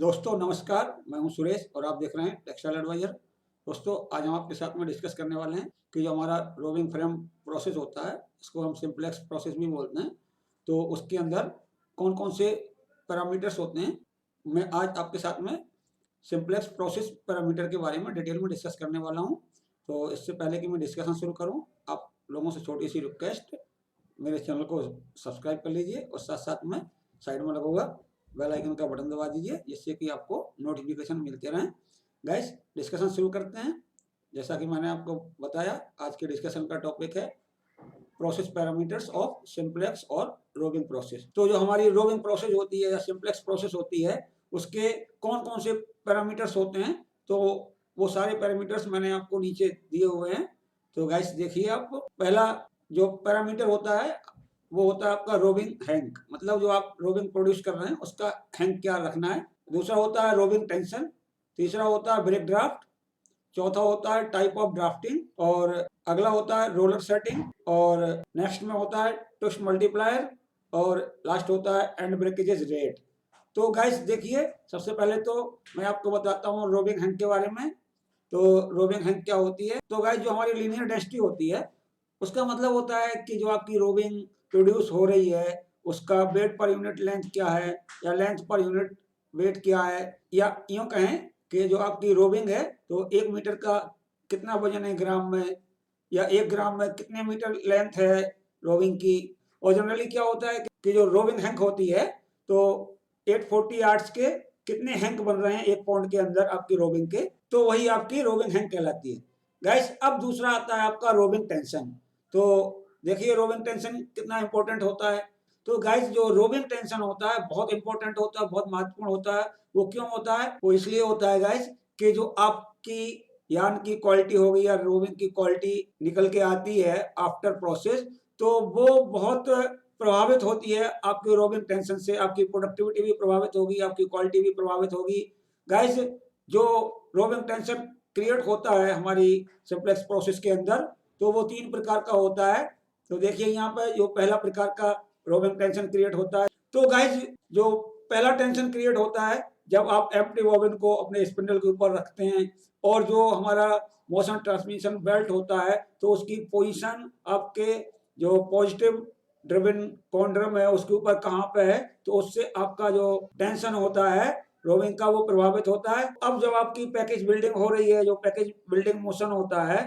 दोस्तों नमस्कार, मैं हूं सुरेश और आप देख रहे हैं टेक्सटाइल एडवाइजर। दोस्तों आज हम आपके साथ में डिस्कस करने वाले हैं कि जो हमारा रोविंग फ्रेम प्रोसेस होता है, इसको हम सिंप्लेक्स प्रोसेस भी बोलते हैं। तो उसके अंदर कौन कौन से पैरामीटर्स होते हैं, मैं आज आपके साथ में सिंप्लेक्स प्रोसेस पैरामीटर के बारे में डिटेल में डिस्कस करने वाला हूँ। तो इससे पहले कि मैं डिस्कशन शुरू करूँ, आप लोगों से छोटी सी रिक्वेस्ट, मेरे चैनल को सब्सक्राइब कर लीजिए और साथ साथ में साइड में लगा हुआ बेल आइकन का बटन दबा दीजिए, जिससे कि आपको नोटिफिकेशन मिलते रहें। गाइस डिस्कशन शुरू करते हैं। जैसा कि मैंने आपको बताया, आज के डिस्कशन का टॉपिक है प्रोसेस पैरामीटर्स ऑफ सिंप्लेक्स और रोविंग प्रोसेस। तो जो हमारी रोविंग प्रोसेस होती है या सिंप्लेक्स प्रोसेस होती है, उसके कौन कौन से पैरामीटर्स होते हैं, तो वो सारे पैरामीटर्स मैंने आपको नीचे दिए हुए हैं। तो गाइस देखिए, आप पहला जो पैरामीटर होता है वो होता है आपका रोविंग हैंक, मतलब जो आप रोविंग प्रोड्यूस कर रहे हैं उसका हैंक क्या रखना है। दूसरा होता है रोविंग टेंशन। तीसरा होता है ब्रेक ड्राफ्ट। चौथा होता है टाइप ऑफ ड्राफ्टिंग। और अगला होता है रोलर सेटिंग। और नेक्स्ट में होता है ट्विस्ट मल्टीप्लायर। और लास्ट होता है एंड ब्रेकेजेस रेट। तो गाइस देखिए, सबसे पहले तो मैं आपको बताता हूँ रोविंग हैंक के बारे में। तो रोविंग हैंक क्या होती है, तो गाइस जो हमारी लीनियर डेंसिटी होती है, उसका मतलब होता है कि जो आपकी रोविंग प्रोड्यूस हो रही है उसका वेट पर यूनिट लेंथ क्या है, या लेंथ पर यूनिट वेट क्या है। या यूं कहें कि जो आपकी रोविंग है, तो 1 मीटर का कितना वजन है ग्राम में, या 1 ग्राम में कितने मीटर लेंथ है रोविंग की। और जनरली क्या होता है कि जो रोविंग हैंक होती है, तो 840 यार्ड्स के कितने हैंक बन रहे हैं 1 पौंड के अंदर आपकी रोविंग के, तो वही आपकी रोविंग हैंक कहलाती है। गाइस अब दूसरा आता है आपका रोविंग टेंशन। तो देखिए रोविंग टेंशन कितना इंपॉर्टेंट होता है। तो गाइस जो रोविंग टेंशन होता है बहुत इंपॉर्टेंट होता है, बहुत महत्वपूर्ण होता है। वो क्यों होता है? वो इसलिए होता है गाइस कि जो आपकी यान की क्वालिटी हो गई या रोविंग की क्वालिटी निकल के आती है आफ्टर प्रोसेस, तो वो बहुत प्रभावित होती है आपके रोविंग टेंशन से। आपकी प्रोडक्टिविटी भी प्रभावित होगी, आपकी क्वालिटी भी प्रभावित होगी। गाइस जो रोविंग टेंशन क्रिएट होता है हमारी सिंप्लेक्स प्रोसेस के अंदर, तो वो 3 प्रकार का होता है। तो देखिए यहाँ पे जो पहला प्रकार का रोविंग टेंशन क्रिएट होता है, तो गाइस जो पहला टेंशन क्रिएट होता है जब आप एम्प्टी बॉबिन को अपने स्पिंडल के ऊपर रखते हैं, और जो हमारा मोशन ट्रांसमिशन बेल्ट होता है, तो उसकी पोजीशन आपके जो पॉजिटिव ड्रिवन कॉन्ड्रम है उसके ऊपर कहाँ पे है, तो उससे आपका जो टेंशन होता है रोविंग का वो प्रभावित होता है। अब जब आपकी पैकेज बिल्डिंग हो रही है, जो पैकेज बिल्डिंग मोशन होता है,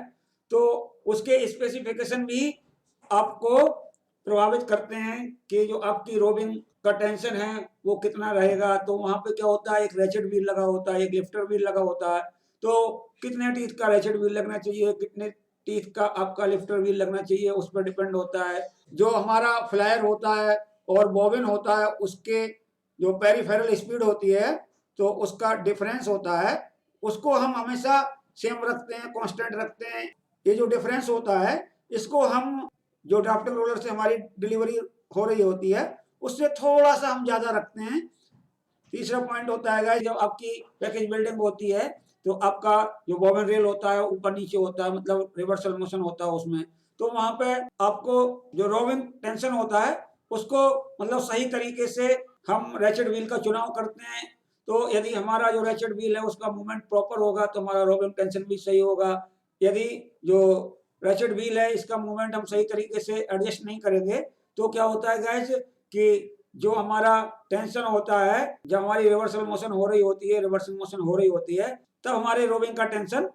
तो उसके स्पेसिफिकेशन भी आपको प्रभावित करते हैं कि जो आपकी रोविंग का टेंशन है वो कितना रहेगा। तो वहां पे क्या होता है, एक रैचेट व्हील लगा होता है, एक लिफ्टर व्हील लगा होता है। तो कितने टीथ का रैचेट व्हील लगना चाहिए, कितने टीथ का आपका लिफ्टर व्हील लगना चाहिए, उस पर डिपेंड होता है। जो हमारा फ्लायर होता है और बॉबिन होता है, उसके जो पेरिफेरल स्पीड होती है, तो उसका डिफरेंस होता है, उसको हम हमेशा सेम रखते हैं, कांस्टेंट रखते हैं। ये जो डिफरेंस होता है, इसको हम जो ड्राफ्टिंग रोलर से हमारी डिलीवरी हो रही होती है उससे थोड़ा सा हम ज्यादा रखते हैं। तीसरा पॉइंट होता है जब आपकी पैकेज बिल्डिंग होती है, तो आपका जो बॉबिन रेल होता है ऊपर नीचे होता है, मतलब रिवर्सल मोशन होता है उसमें। तो वहां पे आपको जो रोविंग टेंशन होता है उसको मतलब सही तरीके से हम रैचेट व्हील का चुनाव करते हैं। तो यदि हमारा जो रैचेट व्हील है उसका मूवमेंट प्रॉपर होगा तो हमारा रोविंग टेंशन भी सही होगा। यदि जो रैचेट व्हील है इसका मूवमेंट हम सही तरीके से एडजस्ट नहीं करेंगे, तो क्या होता है गाइस कि जो हमारा टेंशन होता है, जब हमारी रिवर्सल मोशन हो रही होती है, रिवर्सल मोशन हो रही होती है, तब हमारे रोविंग का टेंशन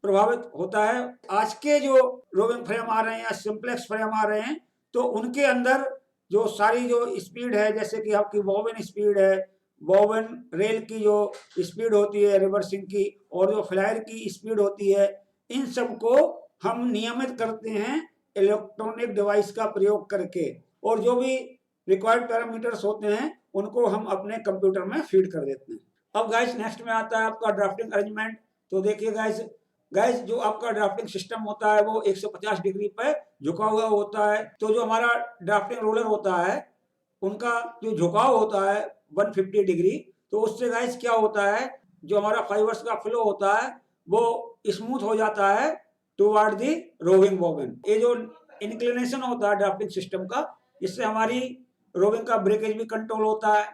प्रभावित होता है। आज के जो रोविंग फ्रेम आ रहे हैं या सिंप्लेक्स फ्रेम आ रहे हैं, तो उनके अंदर जो सारी जो स्पीड है, जैसे कि आपकी बॉबिन स्पीड है, बॉबिन रेल की जो स्पीड होती है रिवर्सिंग की, और जो फ्लायर की स्पीड होती है, इन सबको हम नियमित करते हैं इलेक्ट्रॉनिक डिवाइस का प्रयोग करके। और जो भी रिक्वायर्ड पैरामीटर्स होते हैं उनको हम अपने कंप्यूटर में फीड कर देते हैं। अब गाइस नेक्स्ट में आता है आपका ड्राफ्टिंग अरेंजमेंट। तो देखिए गाइस जो आपका ड्राफ्टिंग सिस्टम होता है वो 150 डिग्री पे झुका हुआ होता है। तो जो हमारा ड्राफ्टिंग रोलर होता है उनका जो झुकाव होता है 150 डिग्री, तो उससे गाइस क्या होता है, जो हमारा फाइबर्स का फ्लो होता है वो स्मूथ हो जाता है टुवर्ड दी रोविंग बॉबिन। ये जो इंक्लिनेशन होता है ड्राफ्टिंग सिस्टम का, इससे हमारी रोविंग का ब्रेकेज भी कंट्रोल होता है।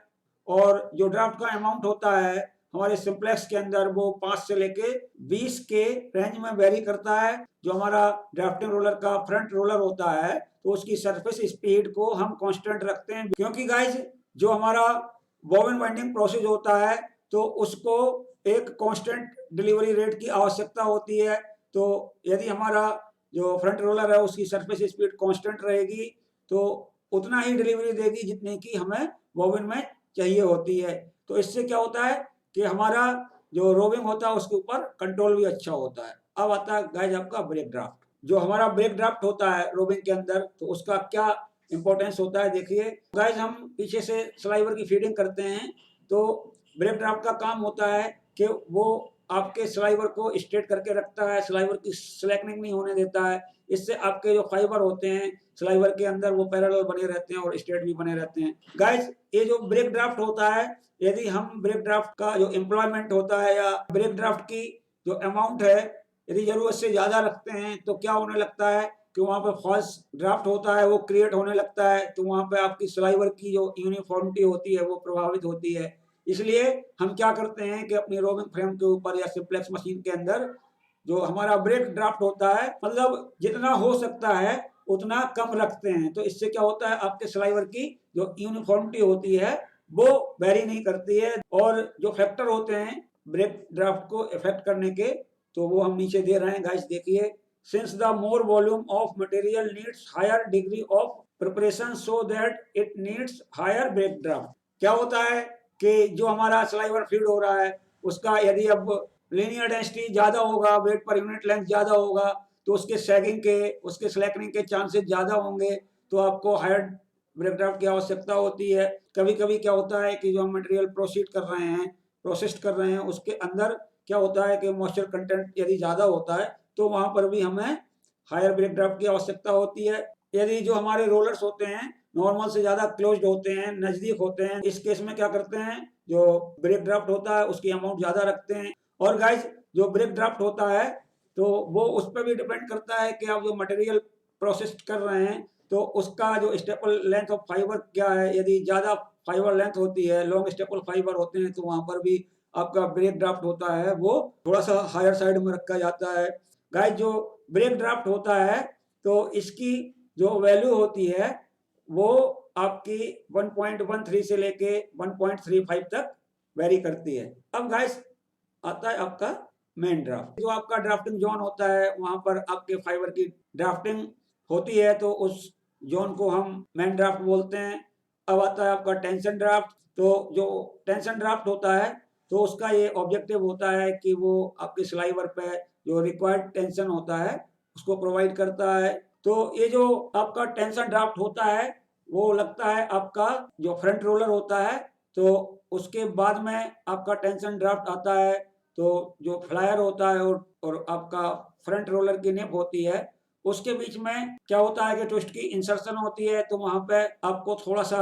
और जो ड्राफ्ट का अमाउंट होता है हमारे सिंप्लेक्स के अंदर वो 5 से लेके 20 के रेंज में वेरी करता है। जो हमारा ड्राफ्टिंग रोलर का फ्रंट रोलर होता है तो उसकी सरफेस स्पीड को हम कांस्टेंट रखते हैं, क्योंकि गाइस जो हमारा बॉबिन वाइंडिंग प्रोसेस होता है तो उसको एक कांस्टेंट डिलीवरी रेट की आवश्यकता होती है। तो यदि हमारा जो फ्रंट रोलर है उसकी सरफेस स्पीड कांस्टेंट रहेगी तो उतना ही डिलीवरी देगी जितने की हमें बॉबिन में चाहिए होती है। तो इससे क्या होता है कि हमारा जो रोविंग होता है उसके ऊपर कंट्रोल भी अच्छा होता है। अब आता है गाइस आपका ब्रेक ड्राफ्ट। जो हमारा ब्रेक ड्राफ्ट होता है रोविंग के अंदर तो उसका क्या इंपॉर्टेंस होता है, देखिए गाइस हम पीछे से स्लाइवर की फीडिंग करते हैं तो ब्रेक ड्राफ्ट का काम होता है कि वो आपके स्लाइवर को स्ट्रेट करके रखता है, स्लाइवर की स्लैकनिंग नहीं होने देता है। इससे आपके जो फाइबर होते हैं स्लाइवर के अंदर वो पैरेलल बने रहते हैं और स्ट्रेट भी बने रहते हैं। गाइस ये जो ब्रेक ड्राफ्ट होता है, यदि हम ब्रेक ड्राफ्ट का जो एम्प्लॉयमेंट होता है या ब्रेक ड्राफ्ट की जो अमाउंट है यदि जरूरत से ज्यादा रखते हैं तो क्या होने लगता है कि वहां पे फॉल्स ड्राफ्ट होता है वो क्रिएट होने लगता है। तो वहां पे आपकी स्लाइवर की जो यूनिफॉर्मिटी होती है वो प्रभावित होती है। इसलिए हम क्या करते हैं कि अपनी रोविंग फ्रेम के ऊपर या सिंप्लेक्स मशीन के अंदर जो हमारा ब्रेक ड्राफ्ट होता है मतलब जितना हो सकता है उतना कम रखते हैं। तो इससे क्या होता है आपके स्लाइवर की जो यूनिफॉर्मिटी होती है वो वेरी नहीं करती है। और जो फैक्टर होते हैं ब्रेक ड्राफ्ट को इफेक्ट करने के तो वो हम नीचे दे रहे हैं गाइस, देखिए since the more volume of material needs higher degree of preparation so that it needs higher break draft. क्या होता है कि जो हमारा स्लाइवर फीड हो रहा है उसका यदि अब लीनियर डेंसिटी ज्यादा होगा, वेट पर यूनिट लेंथ ज्यादा होगा तो उसके सैगिंग के उसके स्लैकनिंग के चांसेस ज्यादा होंगे। तो आपको हायर ब्रेक ड्राफ्ट की आवश्यकता होती है। कभी कभी क्या होता है कि जो हम मटेरियल प्रोसेस कर रहे हैं उसके अंदर क्या होता है कि मॉइस्चर कंटेंट यदि ज्यादा होता है तो वहां पर भी हमें हायर ब्रेक ड्राफ्ट की आवश्यकता होती है। यदि जो हमारे रोलर्स होते हैं नॉर्मल से ज्यादा क्लोज्ड होते हैं, नजदीक होते हैं, इस केस में क्या करते हैं जो ब्रेक ड्राफ्ट होता है उसकी अमाउंट ज्यादा रखते हैं। और गाइस जो ब्रेक ड्राफ्ट होता है तो वो उस पर भी डिपेंड करता है कि आप जो मटेरियल प्रोसेस कर रहे हैं तो उसका जो स्टेपल लेंथ ऑफ फाइबर क्या है। यदि ज्यादा फाइबर लेंथ होती है, लॉन्ग स्टेपल फाइबर होते हैं तो वहां पर भी आपका ब्रेक ड्राफ्ट होता है वो थोड़ा सा हायर साइड में रखा जाता है। गाइस जो ब्रेक ड्राफ्ट होता है तो इसकी जो वैल्यू होती है वो आपकी 1.13 से लेके 1.35 तक वेरी करती है। अब गाइस आता है आपका मेन ड्राफ्ट। जो आपका ड्राफ्टिंग जोन होता है वहां पर आपके फाइबर की ड्राफ्टिंग होती है तो उस जोन को हम मेन ड्राफ्ट बोलते हैं। अब आता है आपका टेंशन ड्राफ्ट। तो जो टेंशन ड्राफ्ट होता है तो उसका ये ऑब्जेक्टिव होता है कि वो आपके स्लाइवर पे जो रिक्वायर्ड टेंशन होता है उसको प्रोवाइड करता है। तो ये जो आपका टेंशन ड्राफ्ट होता है वो लगता है आपका जो फ्रंट रोलर होता है तो उसके बाद में आपका टेंशन ड्राफ्ट आता है। तो जो फ्लायर होता है और आपका फ्रंट रोलर की नेप होती है उसके बीच में क्या होता है कि ट्विस्ट की इंसर्शन होती है। तो वहां पे आपको थोड़ा सा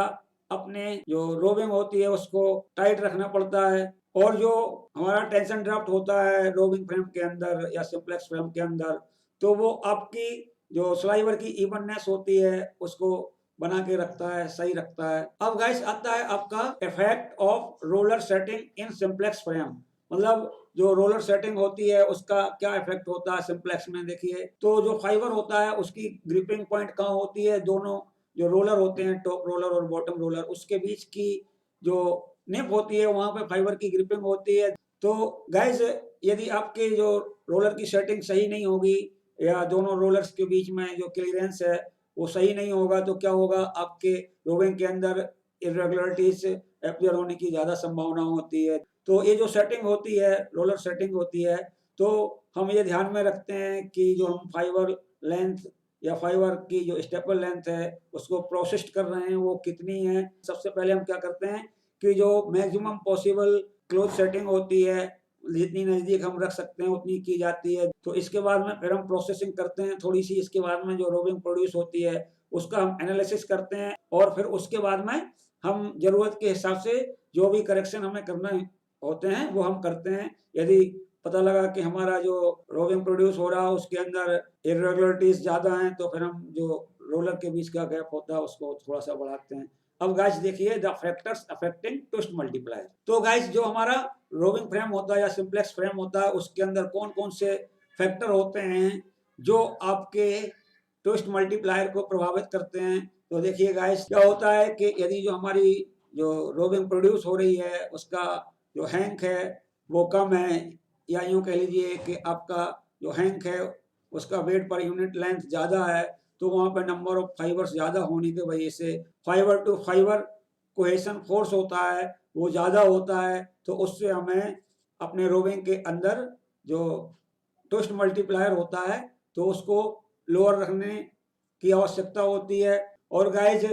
अपने जो रोविंग होती है उसको टाइट रखना पड़ता है। और जो हमारा टेंशन ड्राफ्ट होता है रोविंग फ्रेम के अंदर या सिंप्लेक्स फ्रेम के अंदर तो वो आपकी जो स्लाइवर की इवननेस होती है उसको बना के रखता है, सही रखता है। अब गाइस आता है आपका effect of roller setting in simplex frame. मतलब जो रोलर सेटिंग होती है उसका क्या इफेक्ट होता है सिंप्लेक्स में। देखिए तो जो फाइबर होता है उसकी ग्रिपिंग पॉइंट कहाँ होती है, दोनों जो रोलर होते हैं टॉप रोलर और बॉटम रोलर उसके बीच की जो निप होती है वहां पे फाइबर की ग्रिपिंग होती है। तो गाइस यदि आपके जो रोलर की सेटिंग सही नहीं होगी या दोनों रोलर्स के बीच में जो क्लियरेंस है वो सही नहीं होगा तो क्या होगा आपके रोविंग के अंदर इरेगुलरिटीज अपीयर होने की ज्यादा संभावना होती है। तो ये जो सेटिंग होती है रोलर सेटिंग होती है तो हम ये ध्यान में रखते हैं कि जो हम फाइबर लेंथ या फाइबर की जो स्टेपल लेंथ है उसको प्रोसेस कर रहे हैं वो कितनी है। सबसे पहले हम क्या करते हैं कि जो मैक्सिमम पॉसिबल क्लोज सेटिंग होती है जितनी नजदीक हम रख सकते हैं उतनी की जाती है। तो इसके बाद में फिर हम प्रोसेसिंग करते हैं थोड़ी सी। इसके बाद में जो रोविंग प्रोड्यूस होती है उसका हम एनालिसिस करते हैं और फिर उसके बाद में हम जरूरत के हिसाब से जो भी करेक्शन हमें करना होते हैं वो हम करते हैं। यदि पता लगा कि हमारा जो रोविंग प्रोड्यूस हो रहा है उसके अंदर इरेगुलरिटीज ज्यादा हैं तो फिर हम जो रोलर के बीच का गैप होता है उसको थोड़ा सा बढ़ाते हैं। अब गाइस देखिए the factors affecting twist multiplier. तो गाइस जो हमारा रोविंग फ्रेम होता है या सिंप्लेक्स फ्रेम होता है उसके अंदर कौन कौन से फैक्टर होते हैं जो आपके ट्विस्ट मल्टीप्लायर को प्रभावित करते हैं। तो देखिए गाइस क्या होता है कि यदि जो हमारी जो रोविंग प्रोड्यूस हो रही है उसका जो हैंक है वो कम है, या यूं कह लीजिए कि आपका जो हैंक है उसका वेट पर यूनिट लेंथ ज़्यादा है, तो वहाँ पर नंबर ऑफ फाइबर्स ज़्यादा होने की वजह से fibre to fibre cohesion force होता है वो ज़्यादा होता है, तो उससे हमें अपने रोविंग के अंदर जो ट्विस्ट मल्टीप्लायर होता है तो उसको लोअर रखने की आवश्यकता होती है। और गाइज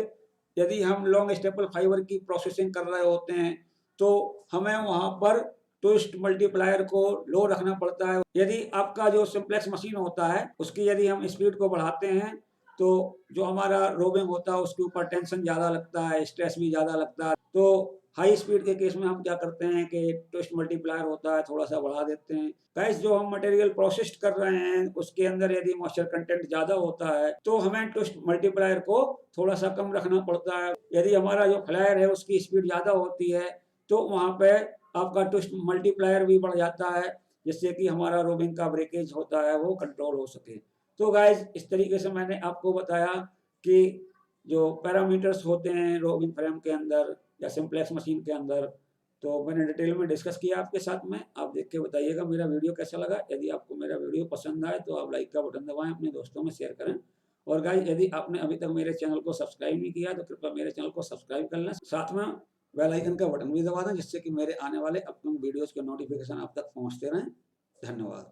यदि हम लॉन्ग स्टेपल फाइबर की प्रोसेसिंग कर रहे होते हैं तो हमें वहाँ पर ट्विस्ट मल्टीप्लायर को लो रखना पड़ता है। यदि आपका जो सिंप्लेक्स मशीन होता है उसकी यदि हम स्पीड को बढ़ाते हैं तो जो हमारा रोविंग होता है उसके ऊपर टेंशन ज़्यादा लगता है, स्ट्रेस भी ज़्यादा लगता है। तो हाई स्पीड के केस में हम क्या करते हैं कि ट्विस्ट मल्टीप्लायर होता है थोड़ा सा बढ़ा देते हैं। गाइस जो हम मटेरियल प्रोसेस कर रहे हैं उसके अंदर यदि मॉइस्चर कंटेंट ज़्यादा होता है तो हमें ट्विस्ट मल्टीप्लायर को थोड़ा सा कम रखना पड़ता है। यदि हमारा जो फ्लायर है उसकी स्पीड ज़्यादा होती है तो वहाँ पे आपका ट्विस्ट मल्टीप्लायर भी बढ़ जाता है जिससे कि हमारा रोविंग का ब्रेकेज होता है वो कंट्रोल हो सके। तो गाइज इस तरीके से मैंने आपको बताया कि जो पैरामीटर्स होते हैं रोविंग फ्रेम के अंदर या सिंप्लेक्स मशीन के अंदर, तो मैंने डिटेल में डिस्कस किया आपके साथ में। आप देख के बताइएगा मेरा वीडियो कैसा लगा। यदि आपको मेरा वीडियो पसंद आए तो आप लाइक का बटन दबाएं, अपने दोस्तों में शेयर करें। और गाइज यदि आपने अभी तक मेरे चैनल को सब्सक्राइब नहीं किया तो कृपया मेरे चैनल को सब्सक्राइब कर लें, साथ में बेल आइकन का बटन भी दबा दें जिससे कि मेरे आने वाले अपकमिंग वीडियोज़ के नोटिफिकेशन आप तक पहुँचते रहें। धन्यवाद।